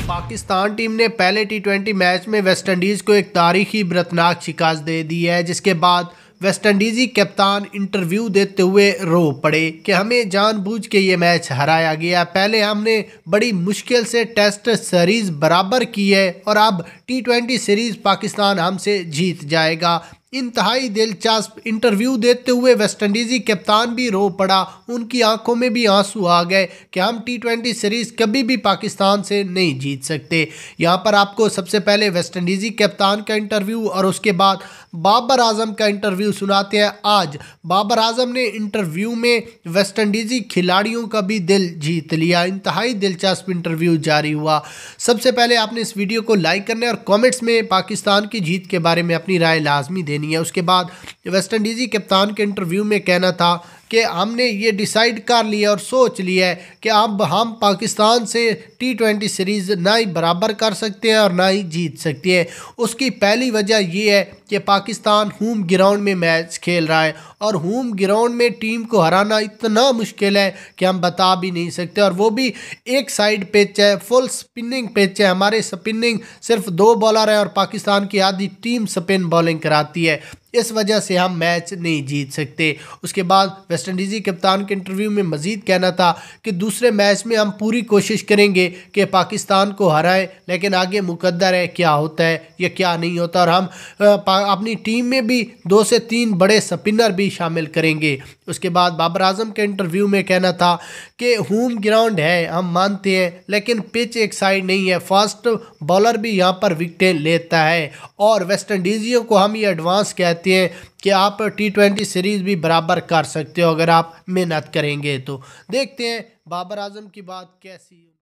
Pakistan team ने पहले टी20 match में वेस्टइंडीज़ को एक तारीखी बरतनाक शिकस्त दे दी है, जिसके बाद वेस्टइंडीज़ी कप्तान इंटरव्यू देते हुए रो पड़े कि हमें जानबूझ के ये मैच हराया गया। पहले हमने बड़ी मुश्किल से टेस्ट सीरीज़ बराबर की है और अब टी20 सीरीज़ पाकिस्तान हमसे जीत जाएगा। इंतहाई दिलचस्प इंटरव्यू देते हुए वेस्टइंडीज़ी कप्तान भी रो पड़ा। उनकी आंखों में भी आंसू आ गए कि हम टी20 सीरीज़ कभी भी पाकिस्तान से नहीं जीत सकते। यहाँ पर आपको सबसे पहले वेस्टइंडीज़ी कप्तान का इंटरव्यू और उसके बाद बाबर आजम का इंटरव्यू सुनाते हैं। आज बाबर आजम ने इंटरव्यू में वेस्टइंडीज़ी खिलाड़ियों का भी दिल जीत लिया। इंतहाई दिलचस्प इंटरव्यू जारी हुआ। सबसे पहले आपने इस वीडियो को लाइक करना है और कमेंट्स में पाकिस्तान की जीत के बारे में अपनी राय लाजमी देनी है। उसके बाद वेस्टइंडीज़ी कप्तान के इंटरव्यू में कहना था कि हमने ये डिसाइड कर लिया और सोच लिया है कि अब हम पाकिस्तान से टी20 सीरीज़ ना ही बराबर कर सकते हैं और ना ही जीत सकते हैं। उसकी पहली वजह ये है कि पाकिस्तान होम ग्राउंड में मैच खेल रहा है और होम ग्राउंड में टीम को हराना इतना मुश्किल है कि हम बता भी नहीं सकते, और वो भी एक साइड पिच है, फुल स्पिनिंग पिच है। हमारे स्पिनिंग सिर्फ 2 बॉलर हैं और पाकिस्तान की आधी टीम स्पिन बॉलिंग कराती है। इस वजह से हम मैच नहीं जीत सकते। उसके बाद वेस्टइंडीज़ी कप्तान के इंटरव्यू में मज़ीद कहना था कि दूसरे मैच में हम पूरी कोशिश करेंगे कि पाकिस्तान को हराएं, लेकिन आगे मुकद्दर है क्या होता है या क्या नहीं होता, और हम अपनी टीम में भी 2 से 3 बड़े स्पिनर भी शामिल करेंगे। उसके बाद बाबर आजम के इंटरव्यू में कहना था कि होम ग्राउंड है, हम मानते हैं, लेकिन पिच एक साइड नहीं है, फास्ट बॉलर भी यहाँ पर विकेटें लेता है और वेस्टइंडीज़ियों को हम ये एडवांस कहते हैं कि आप टी20 सीरीज़ भी बराबर कर सकते हो अगर आप मेहनत करेंगे। तो देखते हैं बाबर आजम की बात कैसी है।